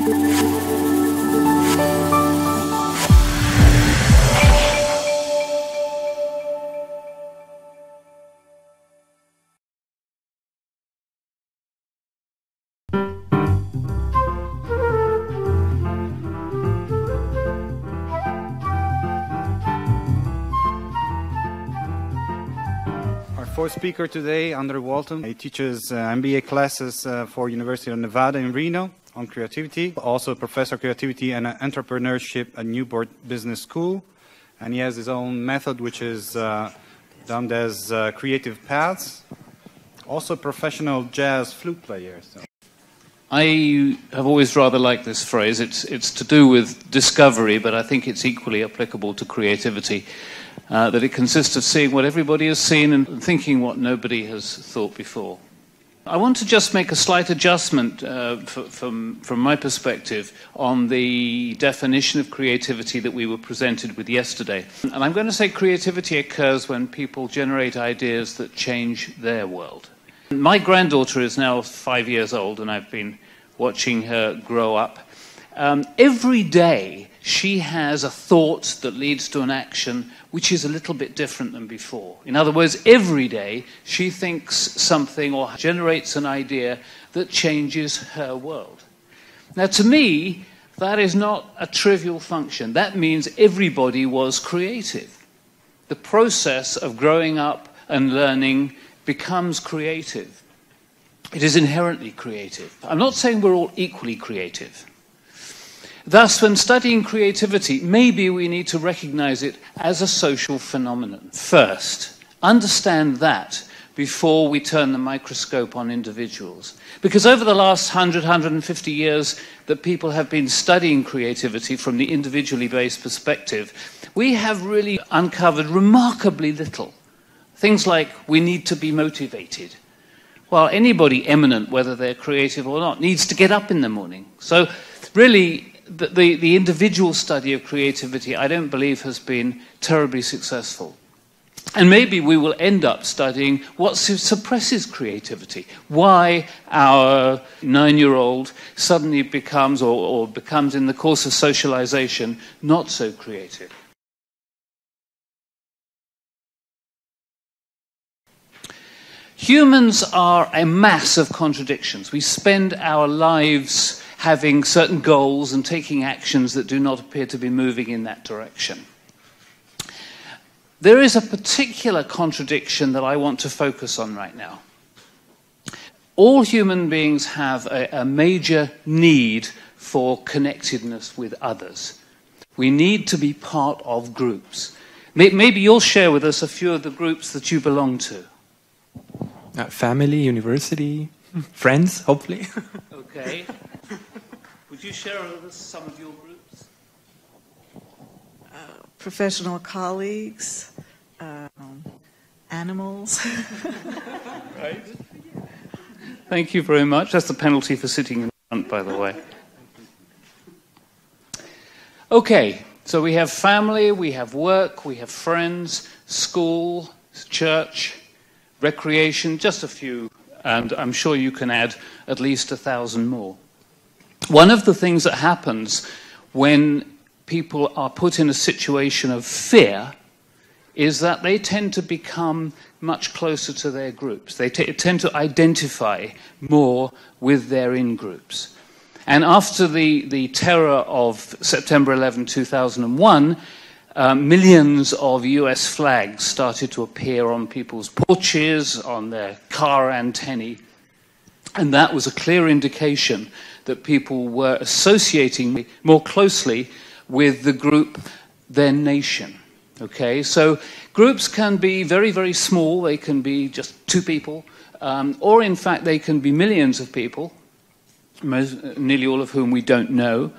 Fourth speaker today, Andre Walton. He teaches MBA classes for University of Nevada in Reno on creativity. Also a professor of creativity and entrepreneurship at Newport Business School. And he has his own method, which is dubbed as creative paths. Also a professional jazz flute player. So. I have always rather liked this phrase. It's to do with discovery, but I think it's equally applicable to creativity. That it consists of seeing what everybody has seen and thinking what nobody has thought before. I want to just make a slight adjustment from my perspective on the definition of creativity that we were presented with yesterday. And I'm going to say creativity occurs when people generate ideas that change their world. My granddaughter is now 5 years old, and I've been watching her grow up. Every day she has a thought that leads to an action which is a little bit different than before. In other words, every day she thinks something or generates an idea that changes her world. Now, to me, that is not a trivial function. That means everybody was creative. The process of growing up and learning becomes creative. It is inherently creative. I'm not saying we're all equally creative. Thus, when studying creativity, maybe we need to recognize it as a social phenomenon. First, understand that before we turn the microscope on individuals. Because over the last 100, 150 years that people have been studying creativity from the individually based perspective, we have really uncovered remarkably little. Things like we need to be motivated. Well, anybody eminent, whether they're creative or not, needs to get up in the morning. So really, the individual study of creativity, I don't believe, has been terribly successful. And maybe we will end up studying what suppresses creativity, why our 9-year-old suddenly becomes, or becomes in the course of socialization, not so creative. Humans are a mass of contradictions. We spend our lives having certain goals and taking actions that do not appear to be moving in that direction. There is a particular contradiction that I want to focus on right now. All human beings have a major need for connectedness with others. We need to be part of groups. Maybe you'll share with us a few of the groups that you belong to. Family, university, friends, hopefully. Okay. Would you share with us some of your groups? Professional colleagues, animals. Right. Thank you very much. That's the penalty for sitting in front, by the way. Okay, so we have family, we have work, we have friends, school, church, recreation, just a few, and I'm sure you can add at least 1,000 more. One of the things that happens when people are put in a situation of fear is that they tend to become much closer to their groups. They tend to identify more with their in-groups. And after the terror of September 11, 2001, millions of US flags started to appear on people's porches, on their car antennae, and that was a clear indication that people were associating more closely with the group, their nation. Okay, so groups can be very, very small. They can be just 2 people, or in fact they can be millions of people, nearly all of whom we don't know.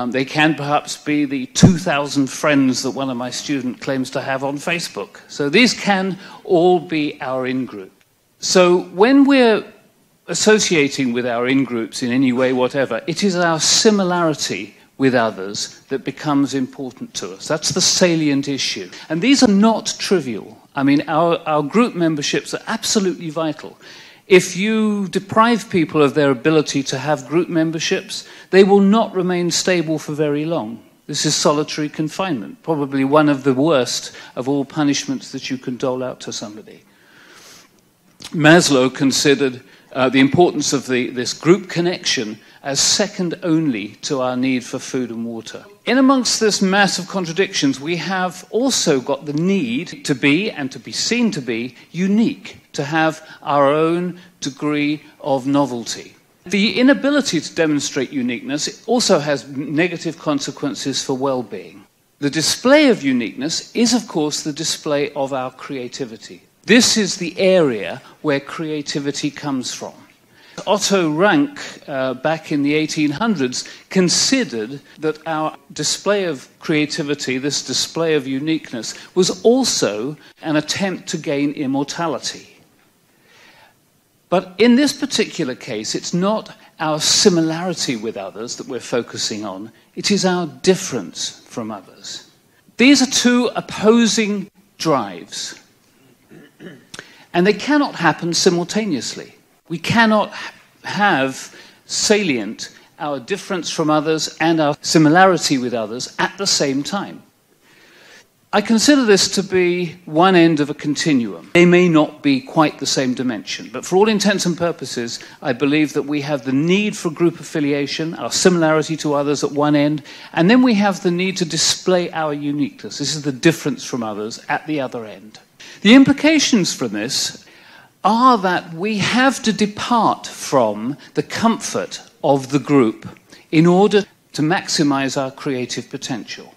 They can perhaps be the 2,000 friends that one of my students claims to have on Facebook. So these can all be our in-group. So when we're associating with our in-groups in any way whatever, it is our similarity with others that becomes important to us. That's the salient issue. And these are not trivial. I mean, our group memberships are absolutely vital. If you deprive people of their ability to have group memberships, they will not remain stable for very long. This is solitary confinement, probably one of the worst of all punishments that you can dole out to somebody. Maslow considered the importance of this group connection as second only to our need for food and water. In amongst this mass of contradictions, we have also got the need to be, and to be seen to be, unique, to have our own degree of novelty. The inability to demonstrate uniqueness also has negative consequences for well-being. The display of uniqueness is, of course, the display of our creativity. This is the area where creativity comes from. Otto Rank, back in the 1800s, considered that our display of creativity, this display of uniqueness, was also an attempt to gain immortality. But in this particular case, it's not our similarity with others that we're focusing on, it is our difference from others. These are two opposing drives, and they cannot happen simultaneously. We cannot have salient our difference from others and our similarity with others at the same time. I consider this to be one end of a continuum. They may not be quite the same dimension, but for all intents and purposes, I believe that we have the need for group affiliation, our similarity to others at one end, and then we have the need to display our uniqueness. This is the difference from others at the other end. The implications from this are that we have to depart from the comfort of the group in order to maximize our creative potential.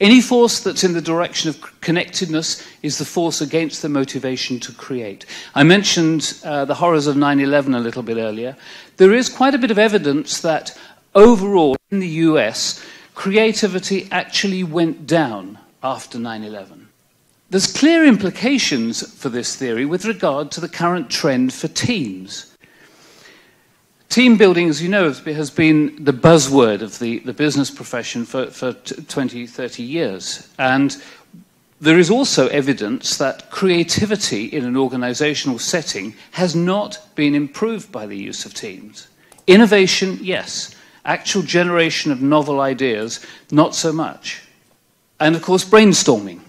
Any force that's in the direction of connectedness is the force against the motivation to create. I mentioned the horrors of 9/11 a little bit earlier. There is quite a bit of evidence that overall in the US, creativity actually went down after 9/11. There's clear implications for this theory with regard to the current trend for teams. Team building, as you know, has been the buzzword of the business profession for 20, 30 years. And there is also evidence that creativity in an organizational setting has not been improved by the use of teams. Innovation, yes. Actual generation of novel ideas, not so much. And of course, brainstorming.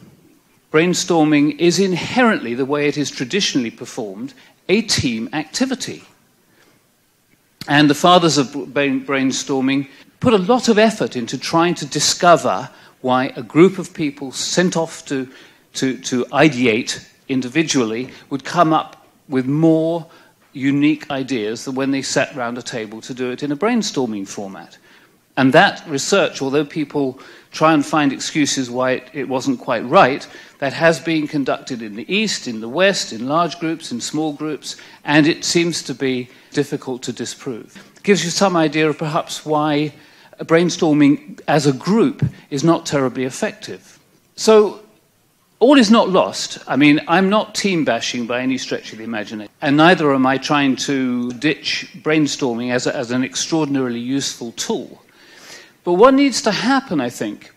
Brainstorming is inherently, the way it is traditionally performed, a team activity. And the fathers of brainstorming put a lot of effort into trying to discover why a group of people sent off to ideate individually would come up with more unique ideas than when they sat round a table to do it in a brainstorming format. And that research, although people try and find excuses why it wasn't quite right, that has been conducted in the East, in the West, in large groups, in small groups, and it seems to be difficult to disprove. It gives you some idea of perhaps why brainstorming as a group is not terribly effective. So all is not lost. I mean, I'm not team bashing by any stretch of the imagination, and neither am I trying to ditch brainstorming as an extraordinarily useful tool. But what needs to happen, I think,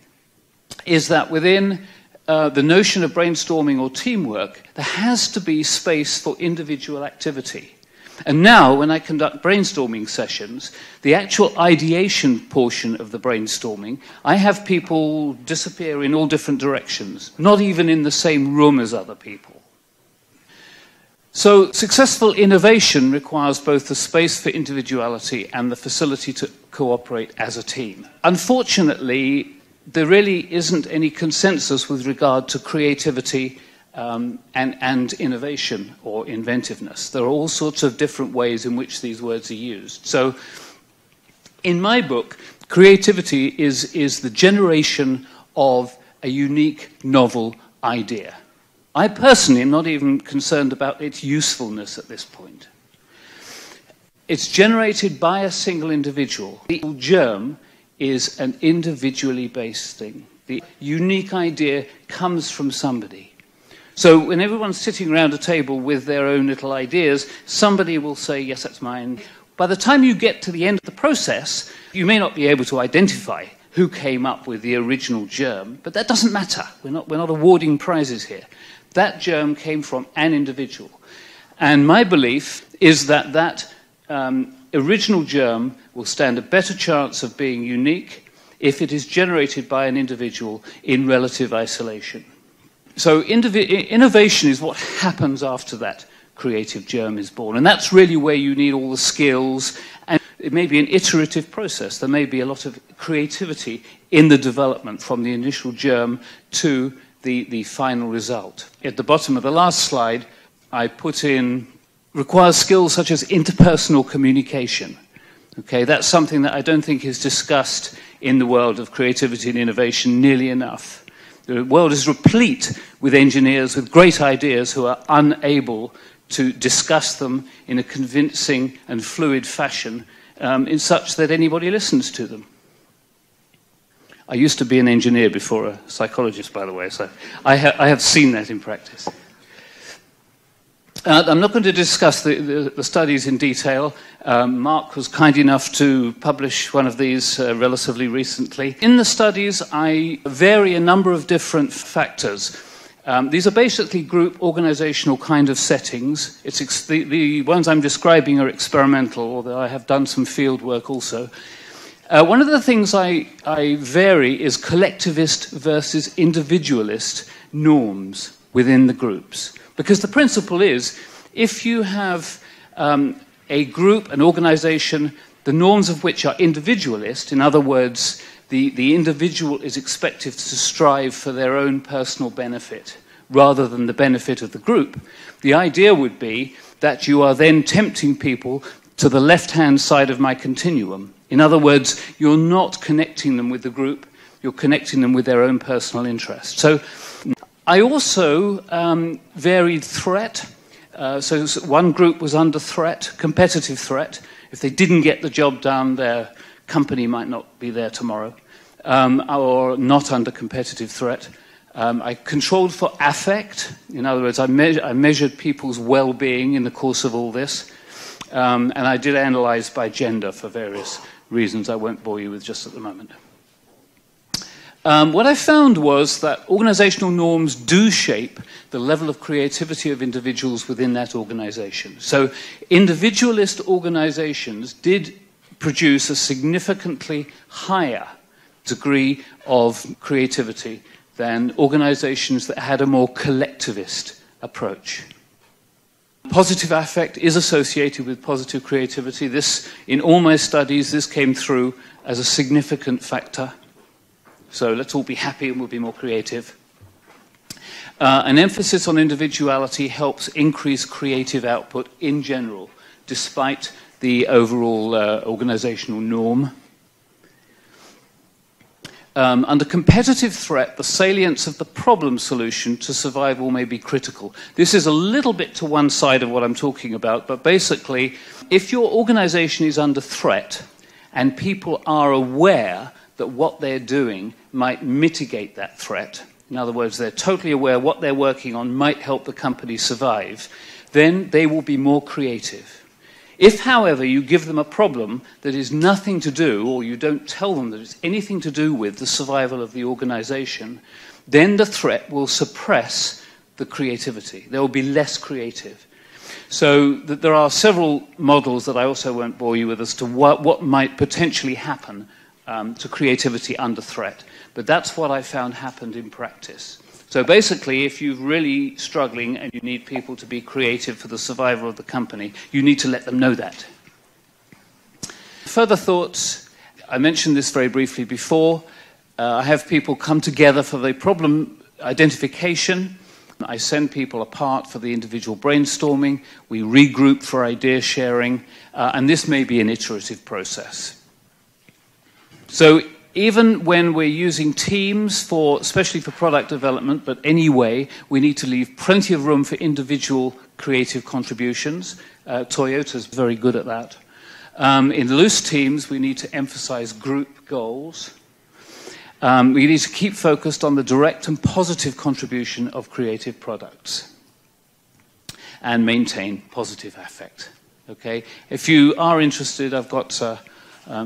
is that within the notion of brainstorming or teamwork, there has to be space for individual activity. And now, when I conduct brainstorming sessions, the actual ideation portion of the brainstorming, I have people disappear in all different directions, not even in the same room as other people. So successful innovation requires both the space for individuality and the facility to cooperate as a team. Unfortunately, there really isn't any consensus with regard to creativity and innovation or inventiveness. There are all sorts of different ways in which these words are used. So in my book, creativity is the generation of a unique, novel idea. I personally am not even concerned about its usefulness at this point. It's generated by a single individual. The germ is an individually based thing. The unique idea comes from somebody. So when everyone's sitting around a table with their own little ideas, somebody will say, yes, that's mine. By the time you get to the end of the process, you may not be able to identify who came up with the original germ, but that doesn't matter. We're not awarding prizes here. That germ came from an individual. And my belief is that that original germ will stand a better chance of being unique if it is generated by an individual in relative isolation. So innovation is what happens after that creative germ is born. And that's really where you need all the skills. And it may be an iterative process. There may be a lot of creativity in the development from the initial germ to the final result. At the bottom of the last slide, I put in requires skills such as interpersonal communication. Okay, that's something that I don't think is discussed in the world of creativity and innovation nearly enough. The world is replete with engineers with great ideas who are unable to discuss them in a convincing and fluid fashion in such that anybody listens to them. I used to be an engineer before a psychologist, by the way, so I have seen that in practice. I'm not going to discuss the studies in detail. Mark was kind enough to publish one of these relatively recently. In the studies, I vary a number of different factors. These are basically group organizational kind of settings. The ones I'm describing are experimental, although I have done some field work also. One of the things I vary is collectivist versus individualist norms within the groups. Because the principle is, if you have a group, an organization, the norms of which are individualist, in other words, the individual is expected to strive for their own personal benefit rather than the benefit of the group, the idea would be that you are then tempting people to the left-hand side of my continuum. In other words, you're not connecting them with the group, you're connecting them with their own personal interest. So I also varied threat. So one group was under threat, competitive threat. If they didn't get the job done, their company might not be there tomorrow, or not under competitive threat. I controlled for affect. In other words, I measured people's well-being in the course of all this. And I did analyze by gender for various reasons I won't bore you with just at the moment. What I found was that organizational norms do shape the level of creativity of individuals within that organization. So individualist organizations did produce a significantly higher degree of creativity than organizations that had a more collectivist approach. Positive affect is associated with positive creativity. This, in all my studies, this came through as a significant factor. So let's all be happy and we'll be more creative. An emphasis on individuality helps increase creative output in general, despite the overall organizational norm. Under competitive threat, the salience of the problem solution to survival may be critical. This is a little bit to one side of what I'm talking about, but basically, if your organization is under threat and people are aware that what they're doing might mitigate that threat, in other words, they're totally aware what they're working on might help the company survive, then they will be more creative. If, however, you give them a problem that is nothing to do, or you don't tell them that it's anything to do with the survival of the organization, then the threat will suppress the creativity. They will be less creative. So there are several models that I also won't bore you with as to what might potentially happen to creativity under threat. But that's what I found happened in practice. So basically, if you're really struggling and you need people to be creative for the survival of the company, you need to let them know that. Further thoughts, I mentioned this very briefly before. I have people come together for the problem identification. I send people apart for the individual brainstorming. We regroup for idea sharing. And this may be an iterative process. So even when we're using teams, especially for product development, but anyway, we need to leave plenty of room for individual creative contributions. Toyota's very good at that. In loose teams, we need to emphasize group goals. We need to keep focused on the direct and positive contribution of creative products and maintain positive affect. Okay? If you are interested, I've got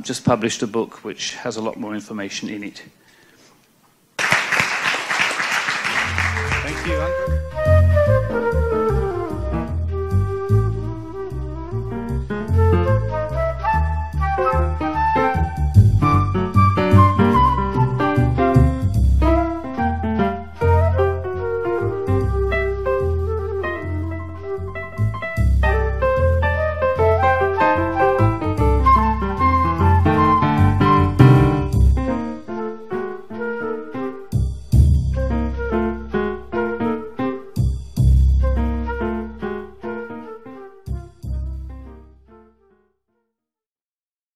just published a book which has a lot more information in it. Thank you, Andrew.